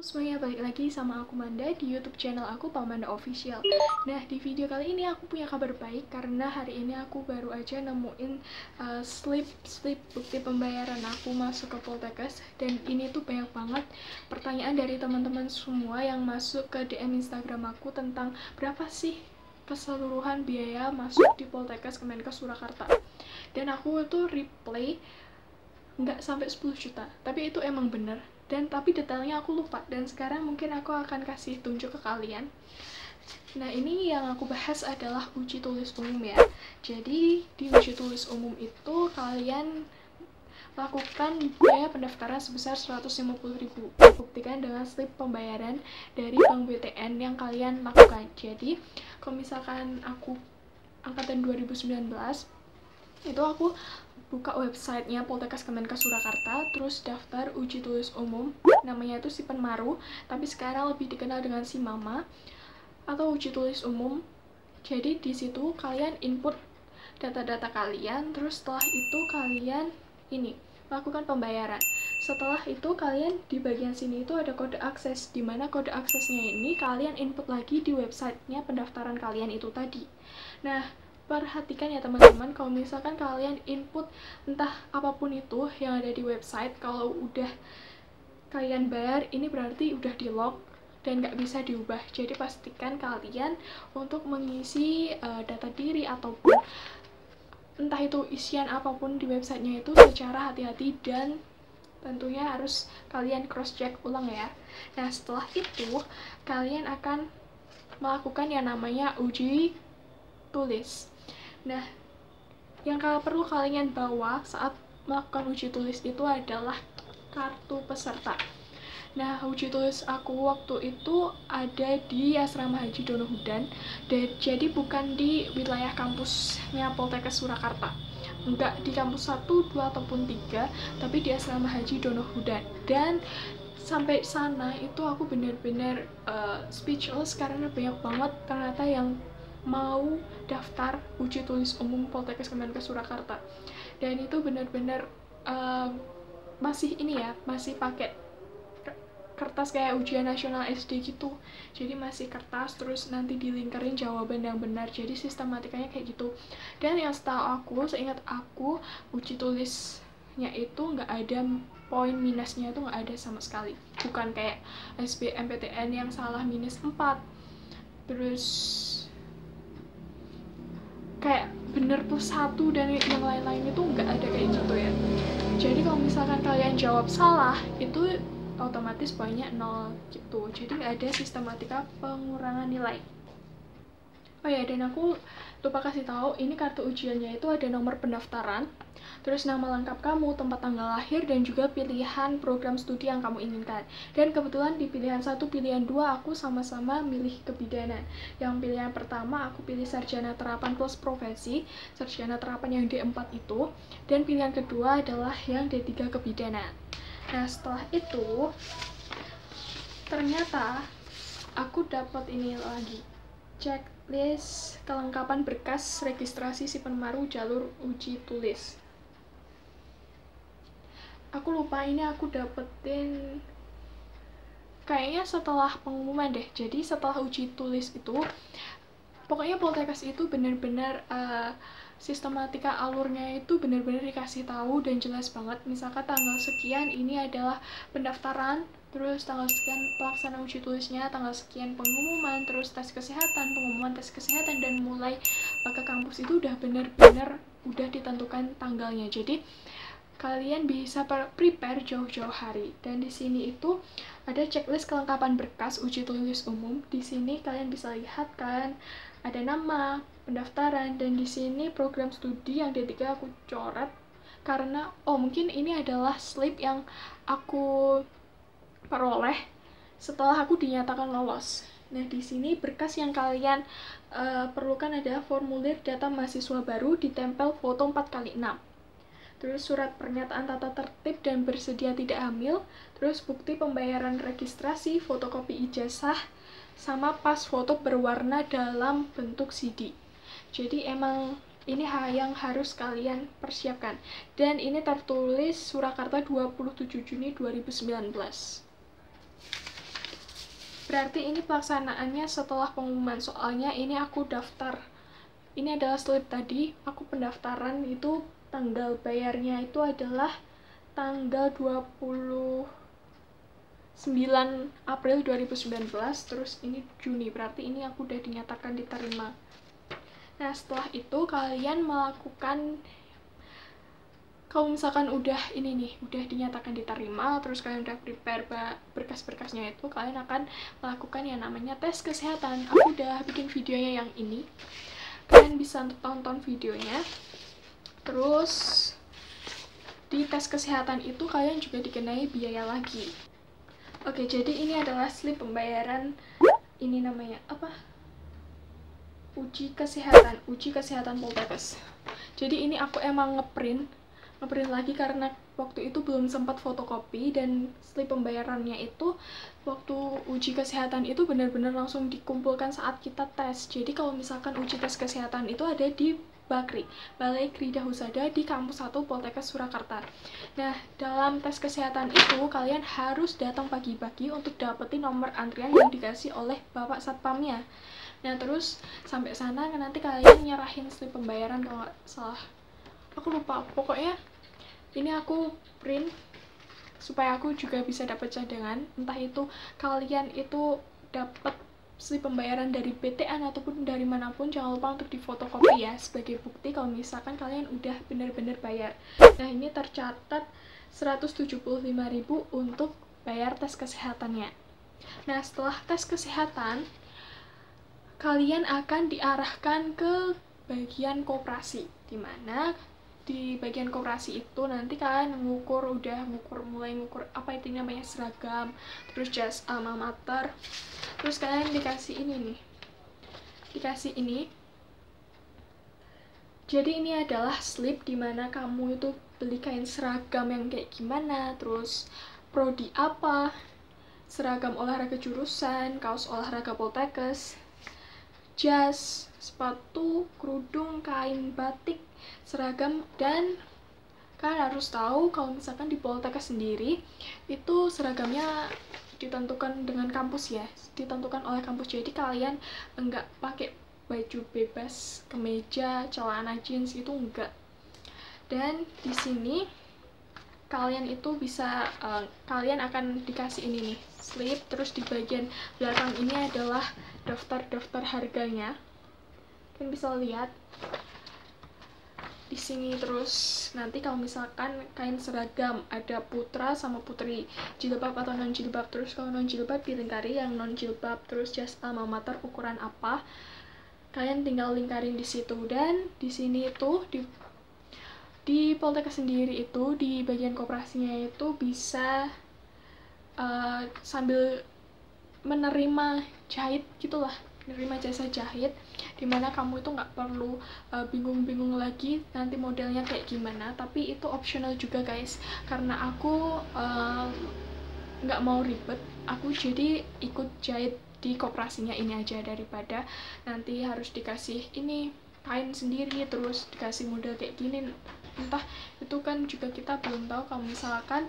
Semuanya, balik lagi sama aku Manda di YouTube channel aku Pamanda Official. Nah, di video kali ini aku punya kabar baik karena hari ini aku baru aja nemuin slip bukti pembayaran aku masuk ke Poltekkes, dan ini tuh banyak banget pertanyaan dari teman-teman semua yang masuk ke DM Instagram aku tentang berapa sih keseluruhan biaya masuk di Poltekkes Kemenkes Surakarta. Dan aku tuh reply nggak sampai 10 juta, tapi itu emang bener. Dan tapi detailnya aku lupa, dan sekarang mungkin aku akan kasih tunjuk ke kalian. Nah, ini yang aku bahas adalah uji tulis umum ya. Jadi di uji tulis umum itu kalian lakukan biaya pendaftaran sebesar 150.000. Buktikan dengan slip pembayaran dari Bank BTN yang kalian lakukan. Jadi kalau misalkan aku angkatan 2019, itu aku buka websitenya Poltekkes Kemenkes Surakarta, terus daftar uji tulis umum, namanya itu Sipenmaru, tapi sekarang lebih dikenal dengan Simama atau uji tulis umum. Jadi di situ kalian input data-data kalian, terus setelah itu kalian lakukan pembayaran. Setelah itu kalian di bagian sini itu ada kode akses, di mana kode aksesnya ini kalian input lagi di websitenya pendaftaran kalian itu tadi. Nah, perhatikan ya teman-teman, kalau misalkan kalian input entah apapun itu yang ada di website, kalau udah kalian bayar, ini berarti udah di lock dan nggak bisa diubah. Jadi pastikan kalian untuk mengisi data diri ataupun entah itu isian apapun di websitenya itu secara hati-hati, dan tentunya harus kalian cross check ulang ya. Nah, setelah itu kalian akan melakukan yang namanya uji tulis. Nah, yang perlu kalian bawa saat melakukan uji tulis itu adalah kartu peserta. Nah, uji tulis aku waktu itu ada di Asrama Haji Donohudan, dan jadi bukan di wilayah kampusnya Poltekkes Surakarta. Enggak di kampus 1, 2, ataupun 3, tapi di Asrama Haji Donohudan. Dan sampai sana itu aku bener-bener speechless karena banyak banget ternyata yang mau daftar uji tulis umum Poltekkes Kemenkes Surakarta. Dan itu benar-benar masih pakai kertas kayak ujian nasional SD gitu. Jadi masih kertas, terus nanti dilingkarin jawaban yang benar. Jadi sistematikanya kayak gitu. Dan yang seingat aku uji tulisnya itu nggak ada poin minusnya, itu nggak ada sama sekali. Bukan kayak SBMPTN yang salah minus 4, terus kayak bener plus 1 dan yang lain-lain itu nggak ada kayak gitu ya. Jadi kalau misalkan kalian jawab salah, itu otomatis poinnya 0 gitu. Jadi nggak ada sistematika pengurangan nilai. Oh ya, dan aku lupa kasih tahu, ini kartu ujiannya itu ada nomor pendaftaran, terus nama lengkap kamu, tempat tanggal lahir, dan juga pilihan program studi yang kamu inginkan. Dan kebetulan di pilihan 1, pilihan 2 aku sama-sama milih kebidanan. Yang pilihan pertama aku pilih sarjana terapan plus profesi, sarjana terapan yang D4 itu, dan pilihan kedua adalah yang D3 kebidanan. Nah, setelah itu ternyata aku dapat ini lagi, checklist kelengkapan berkas registrasi Sipenmaru jalur uji tulis. Aku lupa ini aku dapetin kayaknya setelah pengumuman deh. Jadi setelah uji tulis itu pokoknya Poltekkes itu bener-bener sistematika alurnya itu bener-bener dikasih tahu dan jelas banget. Misalkan tanggal sekian ini adalah pendaftaran, terus tanggal sekian pelaksanaan uji tulisnya, tanggal sekian pengumuman, terus tes kesehatan, pengumuman tes kesehatan, dan mulai ke kampus itu udah bener-bener udah ditentukan tanggalnya. Jadi kalian bisa prepare jauh-jauh hari. Dan di sini itu ada checklist kelengkapan berkas uji tulis umum. Di sini kalian bisa lihat kan ada nama, pendaftaran, dan di sini program studi yang D3 aku coret karena mungkin ini adalah slip yang aku peroleh setelah aku dinyatakan lolos. Nah, di sini berkas yang kalian perlukan adalah formulir data mahasiswa baru ditempel foto 4x6. Terus surat pernyataan tata tertib dan bersedia tidak hamil, terus bukti pembayaran registrasi, fotokopi ijazah, sama pas foto berwarna dalam bentuk CD. Jadi emang ini yang harus kalian persiapkan. Dan ini tertulis Surakarta 27 Juni 2019. Berarti ini pelaksanaannya setelah pengumuman, soalnya ini aku daftar. Ini adalah slip tadi, aku pendaftaran itu tanggal bayarnya itu adalah tanggal 29 April 2019, terus ini Juni, berarti ini aku udah dinyatakan diterima. Nah, setelah itu kalian melakukan, kalau misalkan udah ini nih, udah dinyatakan diterima, terus kalian udah prepare berkas-berkasnya itu, kalian akan melakukan yang namanya tes kesehatan. Aku udah bikin videonya yang ini, kalian bisa tonton videonya. Terus di tes kesehatan itu kalian juga dikenai biaya lagi. Oke, jadi ini adalah slip pembayaran, ini namanya apa? Uji kesehatan Poltekkes. Jadi ini aku emang ngeprint lagi karena waktu itu belum sempat fotokopi, dan slip pembayarannya itu waktu uji kesehatan itu benar-benar langsung dikumpulkan saat kita tes. Jadi kalau misalkan uji tes kesehatan itu ada di Bakri, Balai Krida Husada di kampus 1 Poltekkes Surakarta. Nah, dalam tes kesehatan itu kalian harus datang pagi-pagi untuk dapetin nomor antrian yang dikasih oleh Bapak Satpamnya. Nah, terus sampai sana nanti kalian nyerahin slip pembayaran kalau nggak salah. Aku lupa, pokoknya ini aku print supaya aku juga bisa dapat cadangan. Entah itu kalian itu dapat slip pembayaran dari BTN ataupun dari manapun, jangan lupa untuk difotokopi ya sebagai bukti kalau misalkan kalian udah benar-benar bayar. Nah, ini tercatat 175.000 untuk bayar tes kesehatannya. Nah, setelah tes kesehatan kalian akan diarahkan ke bagian koperasi, dimana di bagian koperasi itu nanti kalian mulai ngukur apa itu namanya seragam, terus jas alma mater, terus kalian dikasih ini. Jadi ini adalah slip dimana kamu itu beli kain seragam yang kayak gimana, terus prodi apa, seragam olahraga jurusan, kaos olahraga Poltekkes, jas, sepatu, kerudung, kain batik, seragam. Dan kalian harus tahu kalau misalkan di Poltekkes sendiri itu seragamnya ditentukan dengan kampus ya, ditentukan oleh kampus. Jadi kalian enggak pakai baju bebas, kemeja, celana jeans itu enggak. Dan di sini kalian itu bisa kalian akan dikasih ini nih slip, terus di bagian belakang ini adalah daftar harganya. Kalian bisa lihat di sini. Terus nanti kalau misalkan kain seragam ada putra sama putri, jilbab atau non jilbab, terus kalau non jilbab dilingkari yang non jilbab, terus jas alma mater ukuran apa, kalian tinggal lingkarin di situ. Dan di sini itu di Poltekkes sendiri itu di bagian koperasinya itu bisa sambil menerima jahit gitulah, menerima jasa jahit, dimana kamu itu nggak perlu bingung-bingung lagi nanti modelnya kayak gimana. Tapi itu optional juga guys, karena aku nggak mau ribet, aku jadi ikut jahit di koperasinya ini aja, daripada nanti harus dikasih ini kain sendiri terus dikasih model kayak gini. Entah itu kan juga kita belum tahu kalau misalkan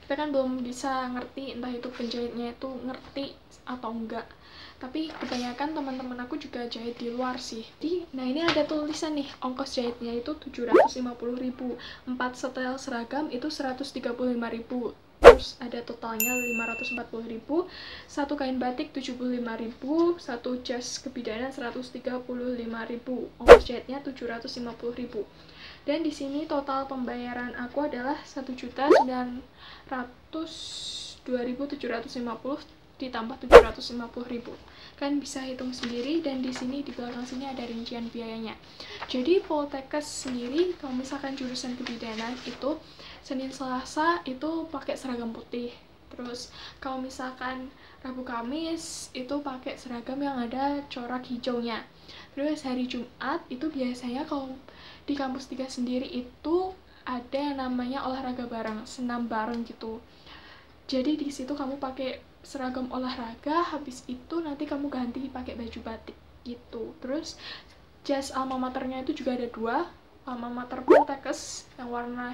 kita kan belum bisa ngerti entah itu penjahitnya itu ngerti atau enggak. Tapi kebanyakan teman-teman aku juga jahit di luar sih. Nah ini ada tulisan nih, ongkos jahitnya itu 750.000, 4 setel seragam itu 135.000, terus ada totalnya 540.000, satu kain batik 75.000, satu jas kebidanan 135.000, ongkos jahitnya 750.000. Dan di sini total pembayaran aku adalah 1.902.750 ditambah 750.000. Kalian bisa hitung sendiri, dan di sini di belakang sini ada rincian biayanya. Jadi Poltekkes sendiri kalau misalkan jurusan kebidanan itu Senin Selasa itu pakai seragam putih. Terus kalau misalkan Rabu Kamis itu pakai seragam yang ada corak hijaunya. Terus hari Jumat itu biasanya kalau di kampus 3 sendiri itu ada yang namanya olahraga bareng, senam bareng gitu. Jadi di situ kamu pakai seragam olahraga, habis itu nanti kamu ganti pakai baju batik gitu. Terus jas alma maternya itu juga ada 2, alma mater Poltekkes yang warna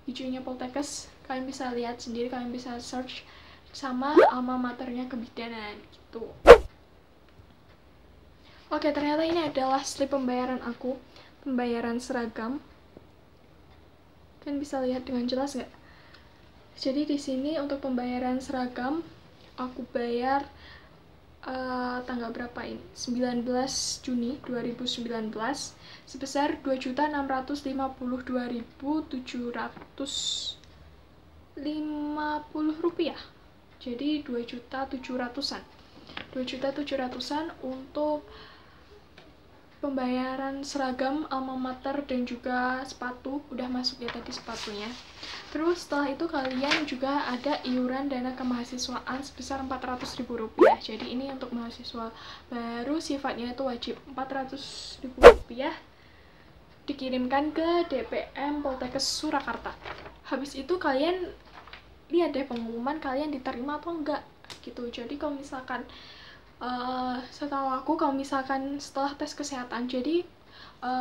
hijaunya Poltekkes, Kalian bisa lihat sendiri, kalian bisa search sama alma maternya kebidanan gitu. Oke, ternyata ini adalah slip pembayaran aku, pembayaran seragam. Kalian bisa lihat dengan jelas nggak? Jadi di sini untuk pembayaran seragam aku bayar tanggal berapa ini? 19 Juni 2019 sebesar 2.652.750 rupiah. Jadi 2.700.000-an. 2.700.000-an untuk pembayaran seragam alma mater dan juga sepatu. Udah masuk ya tadi sepatunya. Terus setelah itu kalian juga ada iuran dana kemahasiswaan sebesar 400.000 rupiah. Jadi ini untuk mahasiswa baru sifatnya itu wajib. 400.000 rupiah dikirimkan ke DPM Poltekkes Surakarta. Habis itu kalian lihat deh pengumuman kalian diterima atau enggak gitu. Jadi kalau misalkan setahu aku kalau misalkan setelah tes kesehatan, jadi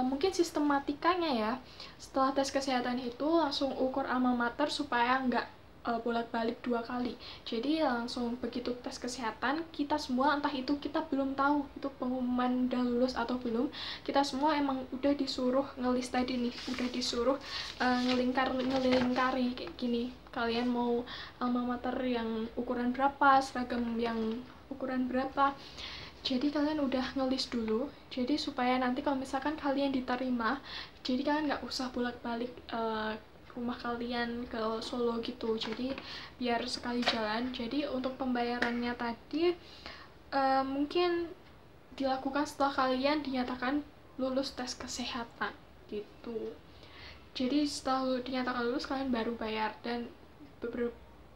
mungkin sistematikanya ya, setelah tes kesehatan itu langsung ukur alma mater supaya nggak bolak-balik 2 kali. Jadi langsung begitu tes kesehatan, kita semua, entah itu kita belum tahu itu pengumuman udah lulus atau belum, kita semua emang udah disuruh ngelis tadi nih, udah disuruh ngelingkari kayak gini. Kalian mau alma mater yang ukuran berapa, seragam yang ukuran berapa. Jadi kalian udah ngelis dulu, jadi supaya nanti kalau misalkan kalian diterima, jadi kalian nggak usah bolak-balik rumah kalian ke Solo gitu. Jadi biar sekali jalan. Jadi untuk pembayarannya tadi mungkin dilakukan setelah kalian dinyatakan lulus tes kesehatan gitu. Jadi setelah dinyatakan lulus kalian baru bayar, dan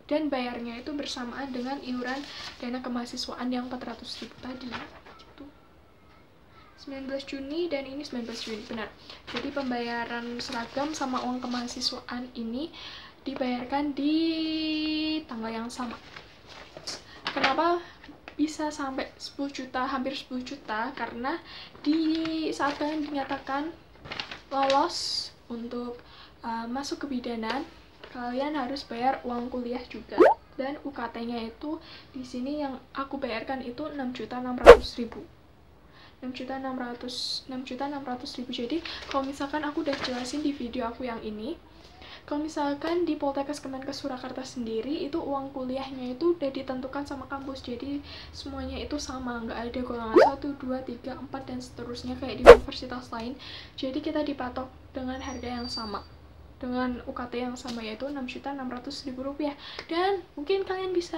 bayarnya itu bersamaan dengan iuran dana kemahasiswaan yang 400.000 tadi gitu. 19 Juni dan ini 19 Juni, benar. Jadi pembayaran seragam sama uang kemahasiswaan ini dibayarkan di tanggal yang sama. Kenapa bisa sampai 10 juta, hampir 10 juta? Karena di saat kalian dinyatakan lolos untuk masuk kebidanan, kalian harus bayar uang kuliah juga, dan UKT-nya itu di sini yang aku bayarkan itu 6.600.000. 6.600.000. Jadi kalau misalkan aku udah jelasin di video aku yang ini, kalau misalkan di Poltekkes Kemenkes Surakarta sendiri itu uang kuliahnya itu udah ditentukan sama kampus, jadi semuanya itu sama, nggak ada golongan 1, 2, 3, 4 dan seterusnya kayak di universitas lain. Jadi kita dipatok dengan harga yang sama, dengan UKT yang sama, yaitu 6.600.000 rupiah. Dan mungkin kalian bisa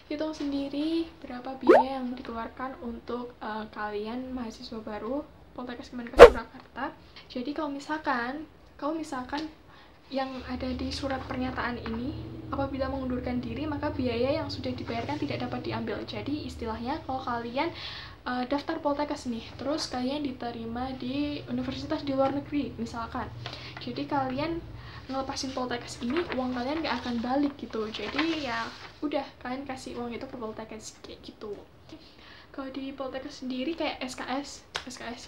hitung sendiri berapa biaya yang dikeluarkan untuk kalian mahasiswa baru Poltekkes Kemenkes Surakarta. Jadi kalau misalkan yang ada di surat pernyataan ini, apabila mengundurkan diri maka biaya yang sudah dibayarkan tidak dapat diambil. Jadi istilahnya kalau kalian daftar Poltekkes nih, terus kalian diterima di universitas di luar negeri misalkan, jadi kalian ngelepasin Poltekkes ini, uang kalian gak akan balik gitu. Jadi ya udah, kalian kasih uang itu ke Poltekkes kayak gitu. Kalau di Poltekkes sendiri kayak SKS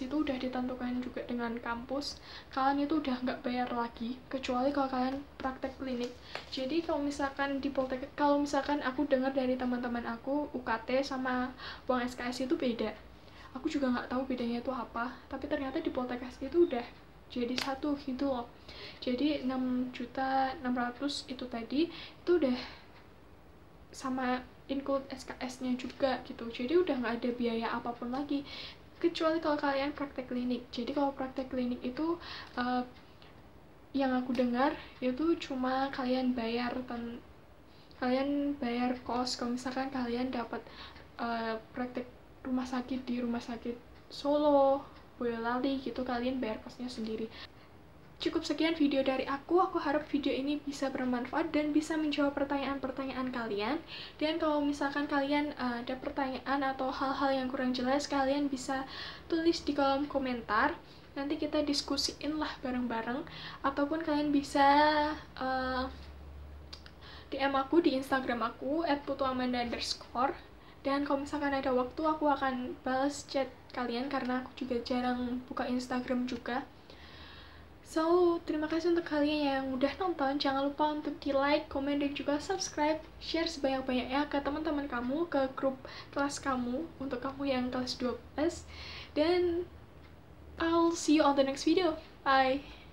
itu udah ditentukan juga dengan kampus, kalian itu udah nggak bayar lagi kecuali kalau kalian praktek klinik. Jadi kalau misalkan di Poltekkes, kalau misalkan aku dengar dari teman-teman aku, UKT sama uang SKS itu beda. Aku juga nggak tahu bedanya itu apa, tapi ternyata di Poltekkes itu udah jadi satu gitu loh. Jadi 6.600.000 itu tadi itu udah sama include SKS-nya juga gitu. Jadi udah nggak ada biaya apapun lagi kecuali kalau kalian praktek klinik. Jadi kalau praktek klinik itu yang aku dengar itu cuma kalian bayar kos. Kalau misalkan kalian dapat praktek rumah sakit di rumah sakit Solo, Boyolali gitu, kalian bayar kosnya sendiri. Cukup sekian video dari aku harap video ini bisa bermanfaat dan bisa menjawab pertanyaan-pertanyaan kalian. Dan kalau misalkan kalian ada pertanyaan atau hal-hal yang kurang jelas, kalian bisa tulis di kolom komentar, nanti kita diskusiin lah bareng-bareng. Ataupun kalian bisa DM aku di Instagram aku @putuamanda_. Dan kalau misalkan ada waktu, aku akan balas chat kalian karena aku juga jarang buka Instagram juga. So, terima kasih untuk kalian yang udah nonton. Jangan lupa untuk di like, komen, dan juga subscribe. Share sebanyak-banyaknya ke teman-teman kamu, ke grup kelas kamu, untuk kamu yang kelas 12. Dan I'll see you on the next video. Bye!